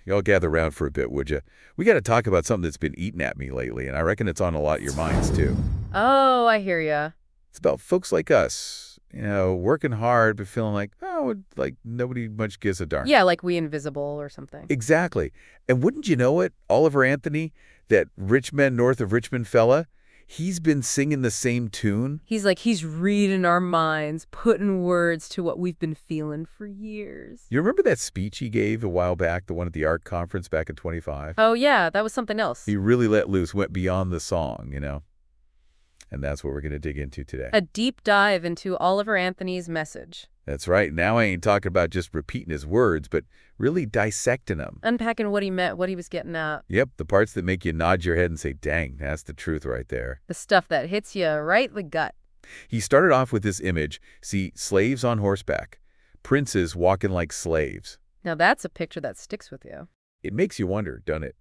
Y'all gather around for a bit, would you? We got to talk about something that's been eating at me lately, and I reckon it's on a lot of your minds, too. Oh, I hear ya. It's about folks like us, working hard, but feeling like, oh, like nobody much gives a darn. Yeah, like we invisible or something. Exactly. And wouldn't you know it, Oliver Anthony, that rich men north of Richmond fella, he's been singing the same tune. He's reading our minds, putting words to what we've been feeling for years. You remember that speech he gave a while back, the one at the art conference back in 25? Oh, yeah, that was something else. He really let loose, went beyond the song. And that's what we're going to dig into today. A deep dive into Oliver Anthony's message. That's right. Now I ain't talking about just repeating his words, but really dissecting them. Unpacking what he meant, what he was getting at. Yep, the parts that make you nod your head and say, dang, that's the truth right there. The stuff that hits you right in the gut. He started off with this image, see, slaves on horseback, princes walking like slaves. Now that's a picture that sticks with you. It makes you wonder, doesn't it?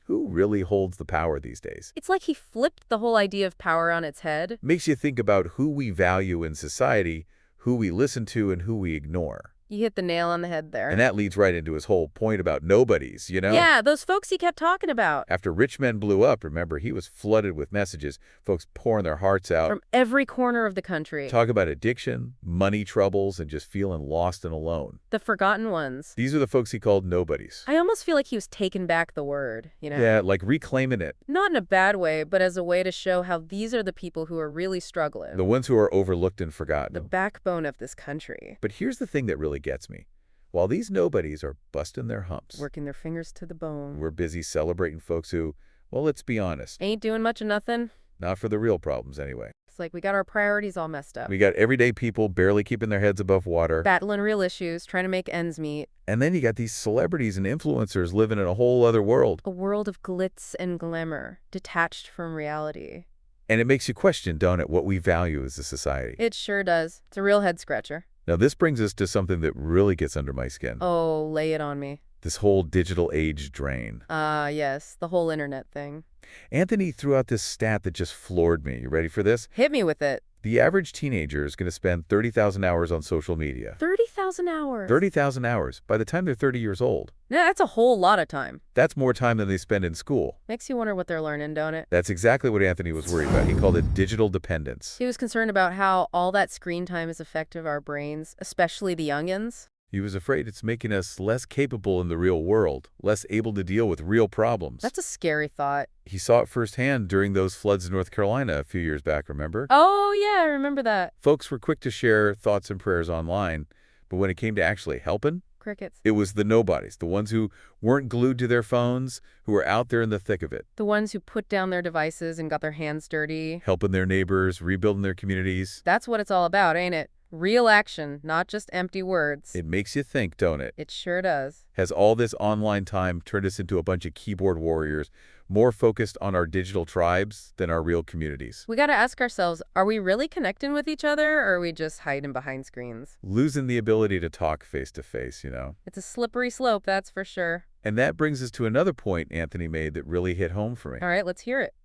Who really holds the power these days? It's like he flipped the whole idea of power on its head. Makes you think about who we value in society, who we listen to, and who we ignore. You hit the nail on the head there. And that leads right into his whole point about nobodies, Yeah, those folks he kept talking about. After Rich Men blew up, remember, he was flooded with messages, folks pouring their hearts out. From every corner of the country. Talk about addiction, money troubles, and just feeling lost and alone. The forgotten ones. These are the folks he called nobodies. I almost feel like he was taking back the word, Yeah, like reclaiming it. Not in a bad way, but as a way to show how these are the people who are really struggling. The ones who are overlooked and forgotten. The backbone of this country. But here's the thing that really gets me. While these nobodies are busting their humps, working their fingers to the bone, we're busy celebrating folks who, well, let's be honest, ain't doing much of nothing. Not for the real problems, anyway. It's like we got our priorities all messed up. We got everyday people barely keeping their heads above water. Battling real issues, trying to make ends meet. And then you got these celebrities and influencers living in a whole other world. A world of glitz and glamour, detached from reality. And it makes you question, don't it, what we value as a society. It sure does. It's a real head-scratcher. Now, this brings us to something that really gets under my skin. Oh, lay it on me. This whole digital age drain. Yes, the whole internet thing. Anthony threw out this stat that just floored me. You ready for this? Hit me with it. The average teenager is going to spend 30,000 hours on social media. 30,000 hours? 30,000 hours by the time they're 30 years old. Yeah, that's a whole lot of time. That's more time than they spend in school. Makes you wonder what they're learning, don't it? That's exactly what Anthony was worried about. He called it digital dependence. He was concerned about how all that screen time is affecting our brains, especially the youngins. He was afraid it's making us less capable in the real world, less able to deal with real problems. That's a scary thought. He saw it firsthand during those floods in North Carolina a few years back, remember? Oh, yeah, I remember that. Folks were quick to share thoughts and prayers online, but when it came to actually helping, crickets. It was the nobodies, the ones who weren't glued to their phones, who were out there in the thick of it. The ones who put down their devices and got their hands dirty. Helping their neighbors, rebuilding their communities. That's what it's all about, ain't it? Real action, not just empty words. It makes you think, don't it? It sure does. Has all this online time turned us into a bunch of keyboard warriors, more focused on our digital tribes than our real communities? We gotta ask ourselves, are we really connecting with each other, or are we just hiding behind screens? Losing the ability to talk face to face, It's a slippery slope, that's for sure. And that brings us to another point Anthony made that really hit home for me. All right, let's hear it.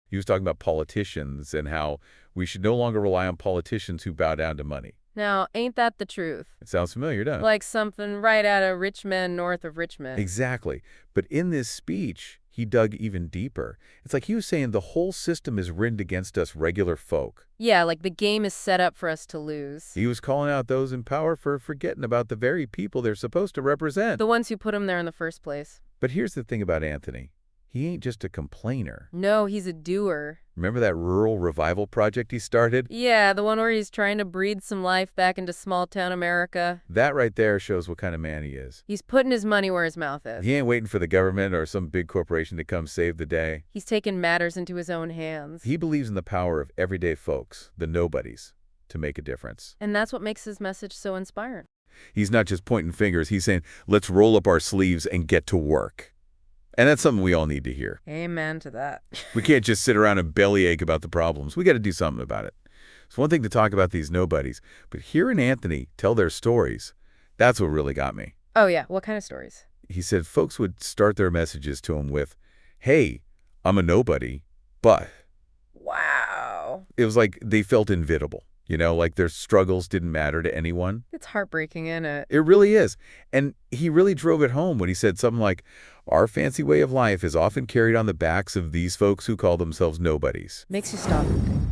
He was talking about politicians and how we should no longer rely on politicians who bow down to money. Now, ain't that the truth? It sounds familiar, doesn't it? Like something right out of Men North of Richmond. Exactly. But in this speech, he dug even deeper. It's like he was saying the whole system is rigged against us regular folk. Yeah, like the game is set up for us to lose. He was calling out those in power for forgetting about the very people they're supposed to represent. The ones who put him there in the first place. But here's the thing about Anthony. He ain't just a complainer. No, he's a doer. Remember that rural revival project he started? Yeah, the one where he's trying to breathe some life back into small-town America. That right there shows what kind of man he is. He's putting his money where his mouth is. He ain't waiting for the government or some big corporation to come save the day. He's taking matters into his own hands. He believes in the power of everyday folks, the nobodies, to make a difference. And that's what makes his message so inspiring. He's not just pointing fingers. He's saying, let's roll up our sleeves and get to work. And that's something we all need to hear. Amen to that. We can't just sit around and bellyache about the problems. We got to do something about it. It's one thing to talk about these nobodies, but hearing Anthony tell their stories, that's what really got me. Oh, yeah. What kind of stories? He said folks would start their messages to him with, hey, I'm a nobody, but... Wow. It was like they felt invisible. Like their struggles didn't matter to anyone. It's heartbreaking, isn't it? It really is. And he really drove it home when he said something like, our fancy way of life is often carried on the backs of these folks who call themselves nobodies. Makes you stop and think.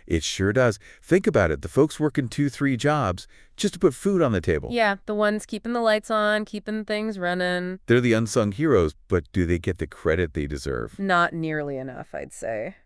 It sure does. Think about it. The folks working 2-3 jobs just to put food on the table. Yeah, the ones keeping the lights on, keeping things running. They're the unsung heroes, but do they get the credit they deserve? Not nearly enough, I'd say.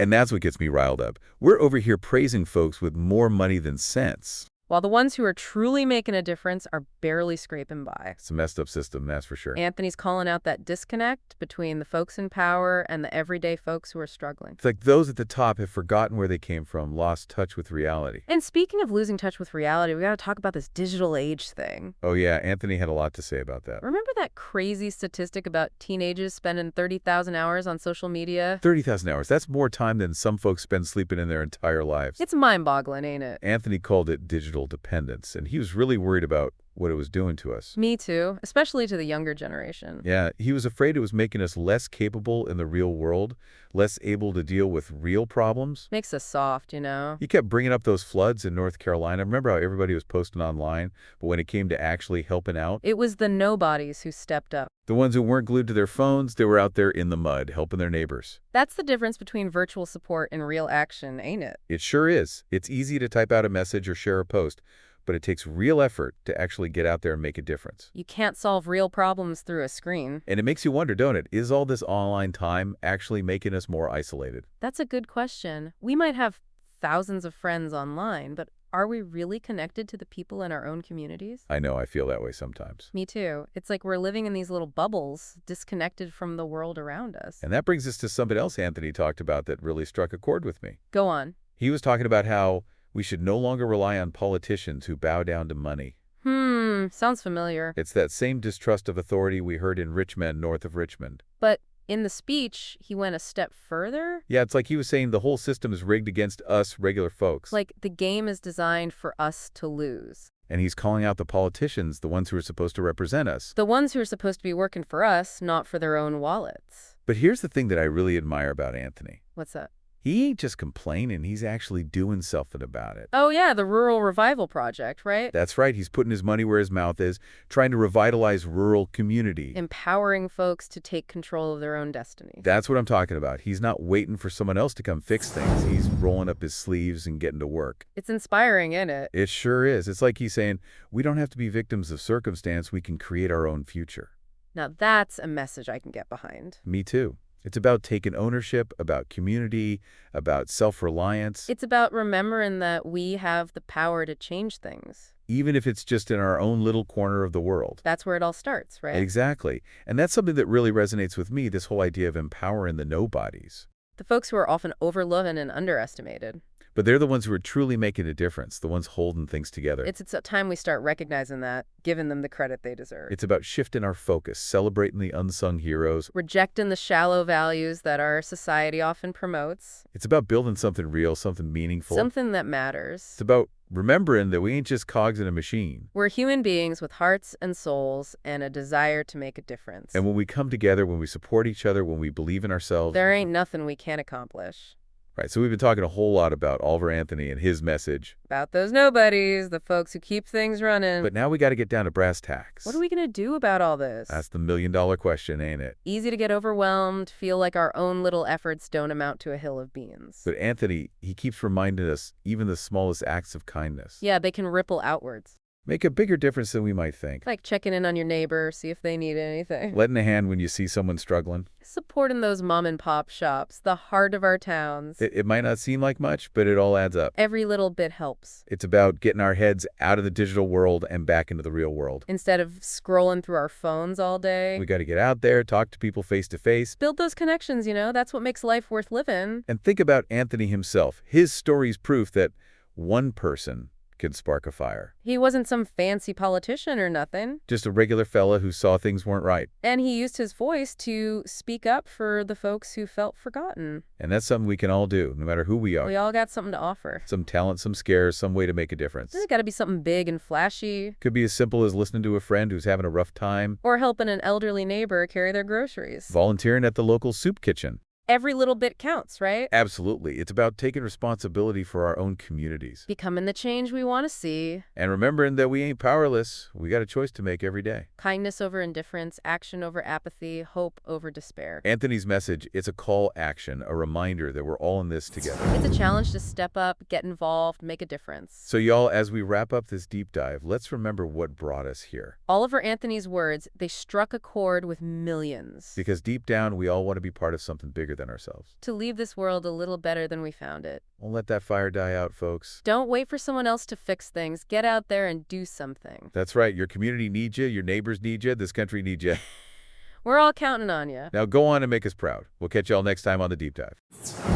And that's what gets me riled up. We're over here praising folks with more money than sense. While the ones who are truly making a difference are barely scraping by. It's a messed up system, that's for sure. Anthony's calling out that disconnect between the folks in power and the everyday folks who are struggling. It's like those at the top have forgotten where they came from, lost touch with reality. And speaking of losing touch with reality, we got to talk about this digital age thing. Oh yeah, Anthony had a lot to say about that. Remember that crazy statistic about teenagers spending 30,000 hours on social media? 30,000 hours. That's more time than some folks spend sleeping in their entire lives. It's mind-boggling, ain't it? Anthony called it digital dependence, and he was really worried about what it was doing to us. Me too, especially to the younger generation. Yeah, he was afraid it was making us less capable in the real world, less able to deal with real problems. Makes us soft, you know? He kept bringing up those floods in North Carolina. Remember how everybody was posting online, but when it came to actually helping out? It was the nobodies who stepped up. The ones who weren't glued to their phones, they were out there in the mud, helping their neighbors. That's the difference between virtual support and real action, ain't it? It sure is. It's easy to type out a message or share a post, but it takes real effort to actually get out there and make a difference. You can't solve real problems through a screen. And it makes you wonder, don't it? Is all this online time actually making us more isolated? That's a good question. We might have thousands of friends online, but are we really connected to the people in our own communities? I know, I feel that way sometimes. Me too. It's like we're living in these little bubbles, disconnected from the world around us. And that brings us to something else Anthony talked about that really struck a chord with me. Go on. He was talking about how we should no longer rely on politicians who bow down to money. Sounds familiar. It's that same distrust of authority we heard in Men North of Richmond. But in the speech, he went a step further. Yeah, it's like he was saying the whole system is rigged against us regular folks. Like the game is designed for us to lose. And he's calling out the politicians, the ones who are supposed to represent us. The ones who are supposed to be working for us, not for their own wallets. But here's the thing that I really admire about Anthony. What's that? He ain't just complaining, he's actually doing something about it. Oh yeah, the Rural Revival Project, right? That's right, he's putting his money where his mouth is, trying to revitalize rural community. Empowering folks to take control of their own destiny. That's what I'm talking about. He's not waiting for someone else to come fix things. He's rolling up his sleeves and getting to work. It's inspiring, isn't it? It sure is. It's like he's saying, we don't have to be victims of circumstance, we can create our own future. Now that's a message I can get behind. Me too. It's about taking ownership, about community, about self-reliance. It's about remembering that we have the power to change things. Even if it's just in our own little corner of the world. That's where it all starts, right? Exactly. And that's something that really resonates with me, this whole idea of empowering the nobodies. The folks who are often overlooked and underestimated. But they're the ones who are truly making a difference, the ones holding things together. It's a time we start recognizing that, giving them the credit they deserve. It's about shifting our focus, celebrating the unsung heroes. Rejecting the shallow values that our society often promotes. It's about building something real, something meaningful. Something that matters. It's about remembering that we ain't just cogs in a machine. We're human beings with hearts and souls and a desire to make a difference. And when we come together, when we support each other, when we believe in ourselves... there ain't nothing we can't accomplish. Right, so we've been talking a whole lot about Oliver Anthony and his message. About those nobodies, the folks who keep things running. But now we got to get down to brass tacks. What are we going to do about all this? That's the million-dollar question, ain't it? Easy to get overwhelmed, feel like our own little efforts don't amount to a hill of beans. But Anthony, he keeps reminding us even the smallest acts of kindness Yeah, they can ripple outwards. make a bigger difference than we might think. Like checking in on your neighbor, see if they need anything. Letting a hand when you see someone struggling. Supporting those mom and pop shops, the heart of our towns. It might not seem like much, but it all adds up. Every little bit helps. It's about getting our heads out of the digital world and back into the real world. Instead of scrolling through our phones all day. We got to get out there, talk to people face to face. Build those connections, that's what makes life worth living. And think about Anthony himself. His story's proof that one person can spark a fire. He wasn't some fancy politician or nothing. Just a regular fella who saw things weren't right. And he used his voice to speak up for the folks who felt forgotten. And that's something we can all do, no matter who we are. We all got something to offer. Some talent, some scares, some way to make a difference. There's got to be something big and flashy. Could be as simple as listening to a friend who's having a rough time. Or helping an elderly neighbor carry their groceries. Volunteering at the local soup kitchen. Every little bit counts, right? Absolutely. It's about taking responsibility for our own communities. Becoming the change we want to see. And remembering that we ain't powerless. We got a choice to make every day. Kindness over indifference, action over apathy, hope over despair. Anthony's message, it's a call action, a reminder that we're all in this together. It's a challenge to step up, get involved, make a difference. So y'all, as we wrap up this deep dive, let's remember what brought us here. Oliver Anthony's words, they struck a chord with millions. Because deep down, we all want to be part of something bigger than ourselves. To leave this world a little better than we found it. Won't let that fire die out, folks. Don't wait for someone else to fix things. Get out there and do something. That's right. Your community needs you. Your neighbors need you. This country needs you. We're all counting on you. Now go on and make us proud. We'll catch y'all next time on The Deep Dive.